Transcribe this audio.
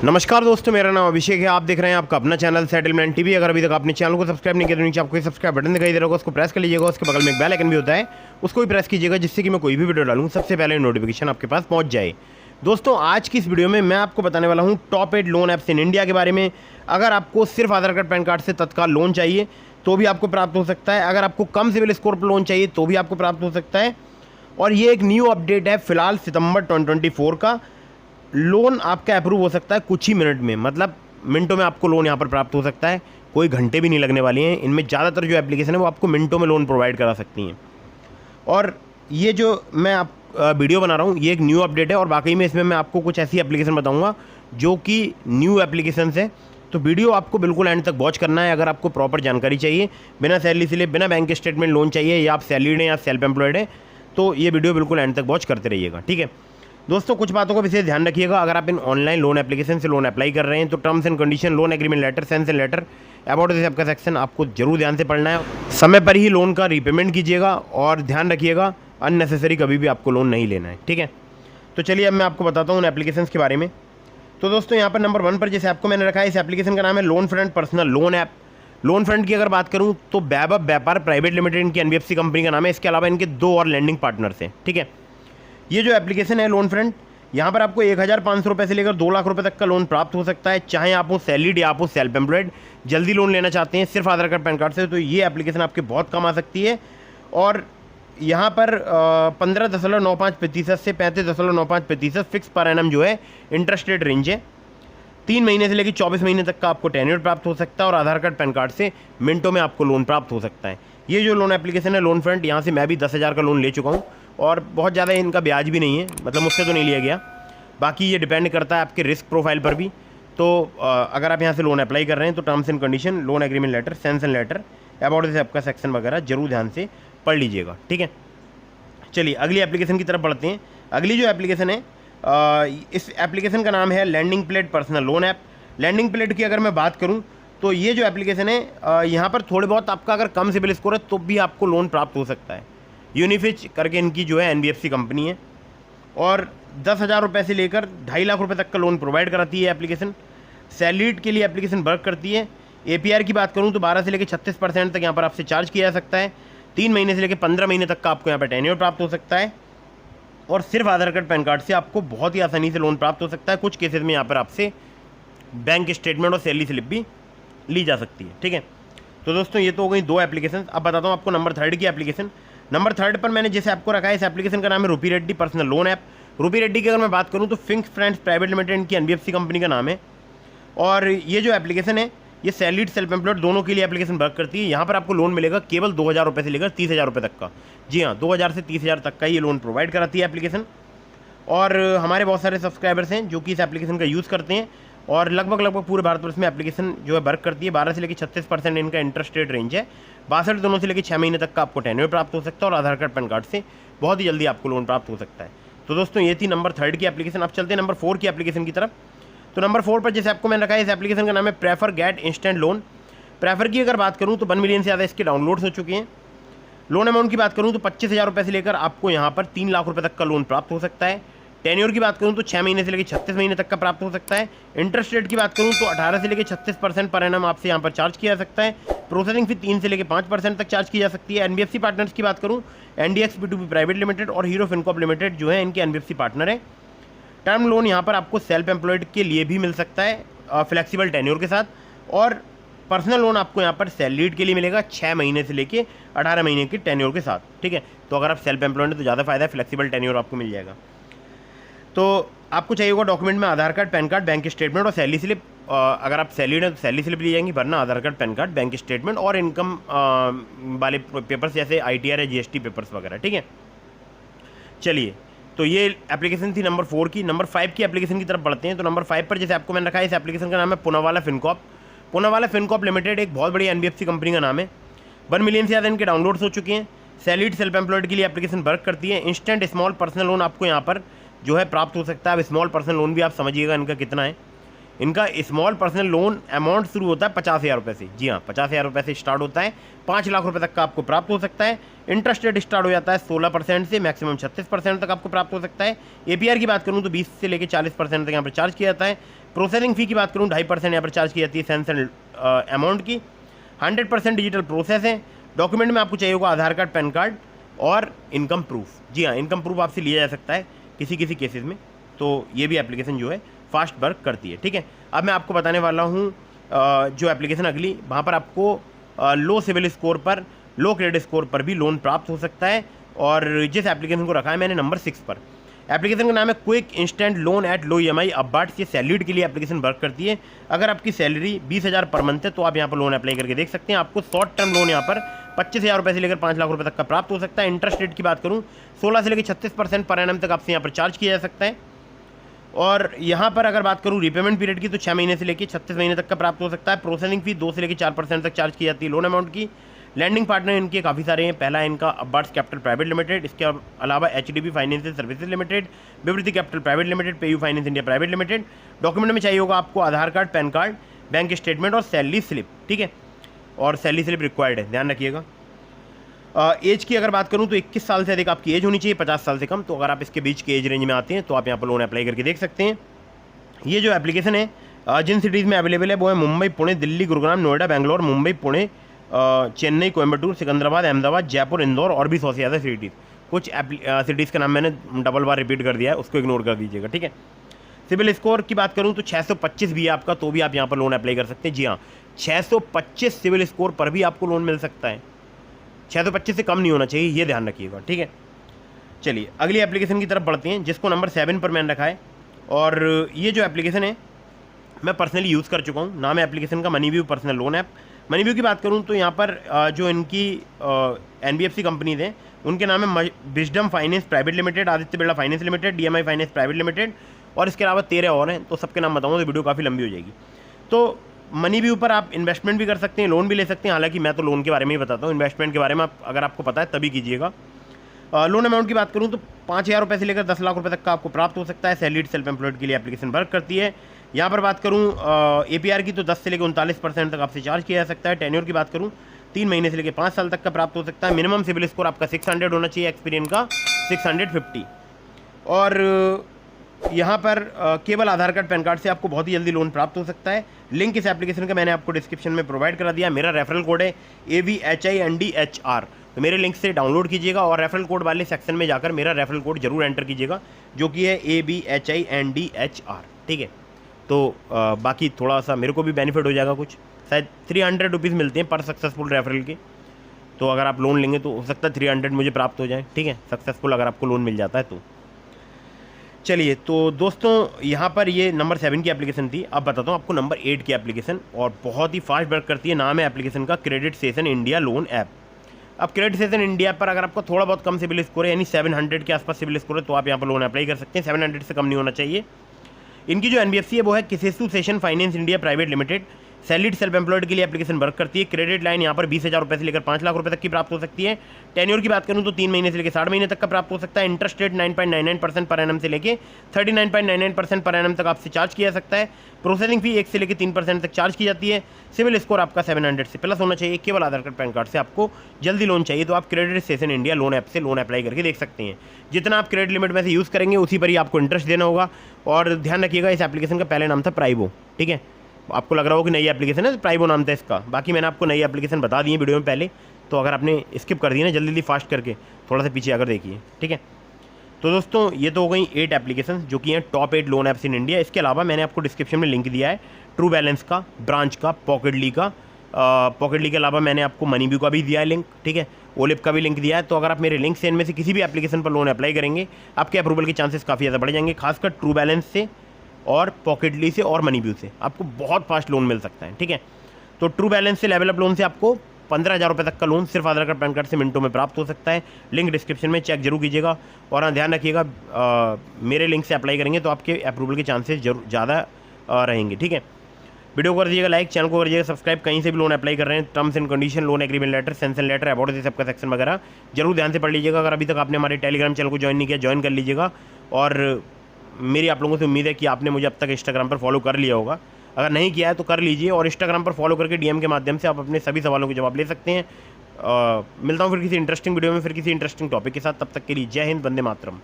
नमस्कार दोस्तों, मेरा नाम अभिषेक है। आप देख रहे हैं आपका अपना चैनल सेटलमेंट टीवी। अगर अभी तक आपने चैनल को सब्सक्राइब नहीं किया तो नीचे आपको सब्सक्राइब बटन दिखाई दे रहा होगा, उसको प्रेस कर लीजिएगा। उसके बगल में एक बेल आइकन भी होता है, उसको भी प्रेस कीजिएगा, जिससे कि मैं कोई भी वीडियो डालूँ सबसे पहले नोटिफिकेशन आपके पास पहुँच जाए। दोस्तों, आज की इस वीडियो में मैं आपको बताने वाला हूँ top 8 loan apps in India के बारे में। अगर आपको सिर्फ आधार कार्ड पैन कार्ड से तत्काल लोन चाहिए तो भी आपको प्राप्त हो सकता है। अगर आपको कम सिविल स्कोर पर लोन चाहिए तो भी आपको प्राप्त हो सकता है। और ये एक न्यू अपडेट है, फिलहाल सितंबर 2024 का। लोन आपका अप्रूव हो सकता है कुछ ही मिनट में, मतलब मिनटों में आपको लोन यहाँ पर प्राप्त हो सकता है। कोई घंटे भी नहीं लगने वाली हैं। इनमें ज़्यादातर जो एप्लीकेशन है वो आपको मिनटों में लोन प्रोवाइड करा सकती हैं। और ये जो मैं आप वीडियो बना रहा हूँ ये एक न्यू अपडेट है, और वाकई में इसमें मैं आपको कुछ ऐसी एप्लीकेशन बताऊँगा जो कि न्यू एप्लीकेशन है। तो वीडियो आपको बिल्कुल एंड तक वॉच करना है। अगर आपको प्रॉपर जानकारी चाहिए, बिना सैलरी से बिना बैंक स्टेटमेंट लोन चाहिए, या आप सैलरीड हैं या सेल्फ एम्प्लॉयड है, तो ये वीडियो बिल्कुल एंड तक वॉच करते रहिएगा, ठीक है। दोस्तों, कुछ बातों का विशेष ध्यान रखिएगा। अगर आप इन ऑनलाइन लोन एप्लीकेशन से लोन अप्लाई कर रहे हैं तो terms and condition, loan agreement letter, sanction letter, about this आपका सेक्शन आपको जरूर ध्यान से पढ़ना है। समय पर ही लोन का रीपेमेंट कीजिएगा और ध्यान रखिएगा अननेसेसरी कभी भी आपको लोन नहीं लेना है, ठीक है। तो चलिए अब मैं आपको बताता हूँ उन एप्लीकेशन के बारे में। तो दोस्तों, यहाँ पर नंबर 1 पर जैसे आपको मैंने रखा है, इस एप्लीकेशन का नाम है loan front personal loan app. Loan front की अगर बात करूँ तो वैभव व्यापार प्राइवेट लिमिटेड इनकी एनबीएफसी कंपनी का नाम है। इसके अलावा इनके 2 और लैंडिंग पार्टनर्स हैं, ठीक है। ये जो एप्लीकेशन है लोन फ्रंट, यहाँ पर आपको 1,500 रुपये से लेकर 2 लाख रुपये तक का लोन प्राप्त हो सकता है। चाहे आप हो सैलरीड या आप हो सेल्फ एम्प्लॉयड, जल्दी लोन लेना चाहते हैं सिर्फ आधार कार्ड पैन कार्ड से, तो ये एप्लीकेशन आपके बहुत काम आ सकती है। और यहाँ पर 15.95% से 35.95% फिक्स पर एनम जो है इंटरेस्ट रेट रेंज है। 3 महीने से लेकर 24 महीने तक का आपको टेन्योर प्राप्त हो सकता है, और आधार कार्ड पैन कार्ड से मिनटों में आपको लोन प्राप्त हो सकता है। ये जो लोन एप्लीकेशन है लोन फ्रंट, यहाँ से मैं भी 10,000 का लोन ले चुका हूँ, और बहुत ज़्यादा इनका ब्याज भी नहीं है, मतलब मुझसे तो नहीं लिया गया। बाकी ये डिपेंड करता है आपके रिस्क प्रोफाइल पर भी। तो अगर आप यहाँ से लोन अप्लाई कर रहे हैं तो terms and condition, loan agreement letter, sanction letter, about this आपका सेक्शन वगैरह जरूर ध्यान से पढ़ लीजिएगा, ठीक है। चलिए अगली एप्लीकेशन की तरफ बढ़ते हैं। अगली जो एप्लीकेशन है, इस एप्लीकेशन का नाम है landing plate personal loan app. Landing plate की अगर मैं बात करूं तो ये जो एप्लीकेशन है, यहाँ पर थोड़े बहुत आपका अगर कम सिबिल स्कोर है तो भी आपको लोन प्राप्त हो सकता है। यूनिफिच करके इनकी जो है एनबीएफसी कंपनी है, और 10,000 रुपये से लेकर 2.5 लाख रुपये तक का लोन प्रोवाइड कराती है एप्लीकेशन। सैलरीड के लिए एप्लीकेशन वर्क करती है। एपीआर की बात करूँ तो 12 से लेकर 36% तक यहाँ पर आपसे चार्ज किया जा सकता है। 3 महीने से लेकर 15 महीने तक का आपको यहाँ पर टेन्योर प्राप्त हो सकता है, और सिर्फ आधार कार्ड पैन कार्ड से आपको बहुत ही आसानी से लोन प्राप्त हो सकता है। कुछ केसेस में यहाँ पर आपसे बैंक स्टेटमेंट और सैलरी स्लिप भी ली जा सकती है, ठीक है। तो दोस्तों, ये तो हो गई 2 एप्लीकेशन। अब बताता हूँ आपको नंबर 3 की एप्लीकेशन। नंबर 3 पर मैंने जैसे आपको रखा है, इस एप्लीकेशन का नाम है रूपी रेड्डी पर्सनल लोन ऐप। रूपी रेड्डी की अगर मैं बात करूँ तो फिंक फ्रेंड्स प्राइवेट लिमिटेड इनकी एनबीएफसी कंपनी का नाम है। और ये जो एप्लीकेशन है ये सैलरीड सेल्फ एम्प्लॉयड दोनों के लिए एप्लीकेशन वर्क करती है। यहाँ पर आपको लोन मिलेगा केवल 2,000 रुपये से लेकर 30,000 रुपये तक का। जी हाँ, 2,000 से 30,000 तक का ये लोन प्रोवाइड कराती है एप्लीकेशन। और हमारे बहुत सारे सब्सक्राइबर्स हैं जो कि इस एप्लीकेशन का यूज़ करते हैं, और लगभग पूरे भारतवर्ष में एप्लीकेशन जो है वर्क करती है। 12 से लेकर 36% इनका इंटरेस्ट रेट रेंज है। 62 दिनों से लेकर 6 महीने तक का आपको टेन्योर प्राप्त हो सकता है, और आधार कार्ड पैन कार्ड से बहुत ही जल्दी आपको लोन प्राप्त हो सकता है। तो दोस्तों, ये थी नंबर 3 की एप्लीकेशन। अब चलते हैं नंबर 4 की एप्लीकेशन की तरफ। तो नंबर 4 पर जैसे आपको मैंने रखा है, इस एप्लीकेशन का नाम है prefer get instant loan. Prefer की अगर बात करूँ तो 1 मिलियन से ज़्यादा इसके डाउनलोड्स हो चुके हैं। लोन अमाउंट की बात करूँ तो 25,000 रुपये से लेकर आपको यहाँ पर 3 लाख रुपये तक का लोन प्राप्त हो सकता है। टेन्योर की बात करूँ तो 6 महीने से लेकर 36 महीने तक का प्राप्त हो सकता है। इंटरेस्ट रेट की बात करूँ तो 18 से लेकर 36% पर एनम आपसे यहाँ पर चार्ज किया जा सकता है। प्रोसेसिंग फी 3 से लेकर 5% तक चार्ज की जा सकती है। एनबीएफसी पार्टनर्स की बात करूँ, एनडीएक्स B2B प्राइवेट लिमिटेड और हीरो फिनकॉर्प लिमिटेड जो है इनके एनबीएफसी पार्टनर है। टर्म लोन यहाँ पर आपको सेल्फ एम्प्लॉयड के लिए भी मिल सकता है फ्लेक्सिबल टेन्योर के साथ, और पर्सनल लोन आपको यहाँ पर सैलरीड के लिए मिलेगा 6 महीने से लेके 18 महीने के टेन्योर के साथ, ठीक है। तो अगर आप सेल्फ एम्प्लॉयड हैं तो ज़्यादा फायदा है, फ्लेक्सिबल टेन्योर आपको मिल जाएगा। तो आपको चाहिए होगा डॉक्यूमेंट में Aadhaar card, pan card, bank statement और सैलरी स्लिप। अगर आप सैलरीड हैं तो सैलरी स्लिप ली जाएंगी, वरना Aadhaar card, pan card, bank statement और इनकम वाले पेपर्स जैसे ITR या GST पेपर्स वगैरह, ठीक है। चलिए, तो ये एप्लीकेशन थी नंबर 4 की। नंबर 5 की एप्लीकेशन की तरफ बढ़ते हैं। तो नंबर 5 पर जैसे आपको मैंने रखा है, इस एप्लीकेशन का नाम है Poonawalla Fincorp. Poonawalla Fincorp limited एक बहुत बड़ी एनबीएफसी कंपनी का नाम है। 1 मिलियन से ज़्यादा इनके डाउनलोड्स हो चुके हैं। सैलरीड सेल्फ एम्प्लॉयड के लिए एप्लीकेशन वर्क करती है। इंस्टेंट स्मॉल पर्सनल लोन आपको यहाँ पर जो है प्राप्त हो सकता है। अब स्मॉल पर्सनल लोन भी आप समझिएगा इनका कितना है। इनका स्मॉल पर्सनल लोन अमाउंट शुरू होता है 50,000 रुपये से। जी हाँ, 50,000 रुपये से स्टार्ट होता है। 5 लाख रुपये तक का आपको प्राप्त हो सकता है। इंटरेस्ट रेट स्टार्ट हो जाता है 16% से मैक्सिमम 36% तक आपको प्राप्त हो सकता है। APR की बात करूँ तो 20 से लेकर 40% तक यहाँ पर चार्ज किया जाता है। प्रोसेसिंग फ़ी की बात करूँ 2.5% यहाँ पर चार्ज की जाती है सेंस एंड अमाउंट की। 100% डिजिटल प्रोसेस है। डॉक्यूमेंट में आपको चाहिए होगा आधार कार्ड, पैन कार्ड और इनकम प्रूफ। जी हाँ, इनकम प्रूफ आपसे लिया जा सकता है किसी किसी केसेस में। तो ये भी एप्लीकेशन जो है फास्ट वर्क करती है। ठीक है, अब मैं आपको बताने वाला हूँ जो एप्लीकेशन अगली, वहाँ पर आपको लो सिविल स्कोर पर, लो क्रेडिट स्कोर पर भी लोन प्राप्त हो सकता है। और जिस एप्लीकेशन को रखा है मैंने नंबर 6 पर, एप्लीकेशन का नाम है quick instant loan at low EMI अपबार्ट्स। ये सैलरीड के लिए एप्लीकेशन वर्क करती है। अगर आपकी सैलरी 20,000 पर मंथ है तो आप यहाँ पर लोन अप्लाई करके देख सकते हैं। आपको शॉर्ट टर्म लोन यहाँ पर 25,000 रुपये से लेकर 5 लाख रुपये तक का प्राप्त हो सकता है। इंटरेस्ट रेट की बात करूँ 16 से लेकर 36% पर एनम तक आपसे यहाँ पर चार्ज किया जा सकता है। और यहाँ पर अगर बात करूँ रीपेमेंट पीरियड की तो 6 महीने से लेकर 36 महीने तक का प्राप्त हो सकता है। प्रोसेसिंग फी 2 से लेकर 4% तक चार्ज की जाती है लोन अमाउंट की। लैंडिंग पार्टनर इनके काफ़ी सारे हैं। पहला है इनका अपबार्ट्स कैपिटल प्राइवेट लिमिटेड, इसके अलावा HDB financial services limited, Vivriti capital private limited, PayU finance India private limited. Document में चाहिए होगा आपको Aadhaar card, pan card, bank statement और सैलरी स्लिप। ठीक है, और सैलरी स्लिप रिक्वायर्ड है, ध्यान रखिएगा। एज की अगर बात करूं तो 21 साल से अधिक आपकी एज होनी चाहिए, 50 साल से कम। तो अगर आप इसके बीच के एज रेंज में आते हैं तो आप यहाँ पर लोन अप्लाई करके देख सकते हैं। ये जो एप्लीकेशन है जिन सिटीज़ में अवेलेबल है वो है मुंबई, पुणे, दिल्ली, गुरुग्राम, नोएडा, बेंगलोर, मुंबई, पुणे, चेन्नई, कोयम्बटूर, सिकंदराबाद, अहमदाबाद, जयपुर, इंदौर और भी 100 से ज़्यादा सिटीज़। कुछ सिटीज़ का नाम मैंने डबल बार रिपीट कर दिया है, उसको इग्नोर कर दीजिएगा। ठीक है, सिविल स्कोर की बात करूँ तो 625 भी है आपका, तो भी आप यहाँ पर लोन अप्लाई कर सकते हैं। जी हाँ, 625 सिविल स्कोर पर भी आपको लोन मिल सकता है। 625 से कम नहीं होना चाहिए, ये ध्यान रखिएगा। ठीक है, चलिए अगली एप्लीकेशन की तरफ बढ़ते हैं जिसको नंबर 7 पर मैंने रखा है। और ये जो एप्लीकेशन है मैं पर्सनली यूज़ कर चुका हूँ। नाम है एप्लीकेशन का MoneyView personal loan app. MoneyView की बात करूँ तो यहाँ पर जो इनकी NBFC कंपनीज हैं उनके नाम है wisdom finance private limited, Aditya Birla finance limited, DMI finance private limited और इसके अलावा 13 और हैं। तो सबके नाम बताऊँगा तो वीडियो काफ़ी लंबी हो जाएगी। तो मनीव्यू पर आप इन्वेस्टमेंट भी कर सकते हैं, लोन भी ले सकते हैं। हालांकि मैं तो लोन के बारे में ही बताता हूँ, इन्वेस्टमेंट के बारे में अगर आपको पता है तभी कीजिएगा। लोन अमाउंट की बात करूँ तो 5,000 रुपये से लेकर 10 लाख रुपये तक का आपको प्राप्त हो सकता है। सैलरीड सेल्फ एम्प्लॉयड के लिए एप्लीकेशन वर्क करती है। यहाँ पर बात करूँ APR की तो 10 से लेकर 39% तक आपसे चार्ज किया जा सकता है। टेन्योर की बात करूँ 3 महीने से लेकर 5 साल तक का प्राप्त हो सकता है। मिनिमम सिविल स्कोर आपका 600 होना चाहिए, एक्सपीरियंस का 650। और यहाँ पर केवल आधार कार्ड, पैन कार्ड से आपको बहुत ही जल्दी लोन प्राप्त हो सकता है। लिंक इस एप्लीकेशन का मैंने आपको डिस्क्रिप्शन में प्रोवाइड करा दिया। मेरा रेफरल कोड है AVHINDHR, तो मेरे लिंक से डाउनलोड कीजिएगा और रेफरल कोड वाले सेक्शन में जाकर मेरा रेफरल कोड जरूर एंटर कीजिएगा जो कि है AVHINDHR। ठीक है, तो बाकी थोड़ा सा मेरे को भी बेनिफिट हो जाएगा, कुछ शायद 300 रुपीज़ मिलते हैं पर सक्सेसफुल रेफरल के। तो अगर आप लोन लेंगे तो हो सकता है 300 मुझे प्राप्त हो जाए। ठीक है, सक्सेसफुल अगर आपको लोन मिल जाता है तो। चलिए, तो दोस्तों यहाँ पर ये नंबर 7 की एप्लीकेशन थी। अब बताता हूँ आपको नंबर 8 की एप्लीकेशन, और बहुत ही फास्ट वर्क करती है। नाम है एप्लीकेशन का credit session India loan app. अब क्रेडिट सेशन इंडिया पर अगर आपको थोड़ा बहुत कम सिविल स्कोर है, यानी 700 के आसपास सिविल स्कोर है, तो आप यहाँ पर लोन अप्लाई कर सकते हैं। 700 से कम नहीं होना चाहिए। इनकी जो NBFC है वो है Kisetsu Saison finance India private limited. Salaried self employed के लिए एप्लीकेशन वर्क करती है। क्रेडिट लाइन यहाँ पर 20,000 रुपये से लेकर 5 लाख रुपये तक की प्राप्त हो सकती है। टेन्योर की बात करूँ तो 3 महीने से लेकर 60 महीने तक का प्राप्त हो सकता है। इंटरेस्ट रेट 9.99% पर एनम से लेकर 39.99% पर एनम तक आपसे चार्ज किया जा सकता है। प्रोसेसिंग फी 1 से लेकर 3% तक चार्ज की जाती है। सिविल स्कोर आपका 700 से प्लस होना चाहिए। केवल आधार कार्ड, पैन कार्ड से आपको जल्दी लोन चाहिए तो आप credit session India loan app से लोन अप्लाई करके देख सकते हैं। जितना आप क्रेडिट लिमिट में से यूज़ करेंगे उसी पर ही आपको इंटरेस्ट देना होगा। और ध्यान रखिएगा, इस एप्लीकेशन का पहले नाम था प्राइबो। ठीक है, आपको लग रहा हो कि नई एप्लीकेशन है, तो प्राइबो नाम था इसका। बाकी मैंने आपको नई एप्लीकेशन बता दी है वीडियो में पहले, तो अगर आपने स्किप कर दी ना, जल्दी फास्ट करके थोड़ा सा पीछे आकर देखिए। ठीक है, तो दोस्तों ये तो हो गई 8 एप्लीकेशन जो कि हैं top 8 loan apps in India. इसके अलावा मैंने आपको डिस्क्रिप्शन में लिंक दिया है ट्रू बैलेंस का, ब्रांच का, पॉकेटली का। पॉकेटली के अलावा मैंने आपको मनीव्यू का भी दिया है लिंक। ठीक है, ओलिप का भी लिंक दिया है। तो अगर आप मेरे लिंक से इनमें से किसी भी एप्लीकेशन पर लोन अप्लाई करेंगे, आपके अप्रूवल के चांसेस काफ़ी ज़्यादा बढ़ जाएंगे। खासकर ट्रू बैलेंस से और पॉकेटली से और मनीव्यू से आपको बहुत फास्ट लोन मिल सकता है। ठीक है, तो ट्रू बैलेंस से, लेवल अप लोन से आपको 15,000 रुपये तक का लोन सिर्फ आधार कार्ड, पैन कार्ड से मिनटों में प्राप्त हो सकता है। लिंक डिस्क्रिप्शन में चेक जरूर कीजिएगा। और हाँ, ध्यान रखिएगा, मेरे लिंक से अप्लाई करेंगे तो आपके अप्रूवल के चांसेस जरूर ज़्यादा रहेंगे। ठीक है, वीडियो को कर दीजिएगा लाइक, चैनल को कर दीजिएगा सब्सक्राइब। कहीं से भी लोन अप्लाई कर रहे हैं, terms and condition, loan agreement letter, sanction letter, about this सबका सेक्शन वगैरह जरूर ध्यान से पढ़ लीजिएगा। अगर अभी तक आपने हमारे टेलीग्राम चैनल को ज्वाइन नहीं किया, ज्वाइन कर लीजिएगा। और मेरी आप लोगों से उम्मीद है कि आपने मुझे अब तक इंस्टाग्राम पर फॉलो कर लिया होगा। अगर नहीं किया है तो कर लीजिए, और इंस्टाग्राम पर फॉलो करके DM के माध्यम से आप अपने सभी सवालों के जवाब ले सकते हैं। मिलता हूँ फिर किसी इंटरेस्टिंग वीडियो में, फिर किसी इंटरेस्टिंग टॉपिक के साथ। तब तक के लिए जय हिंद, वंदे मातरम।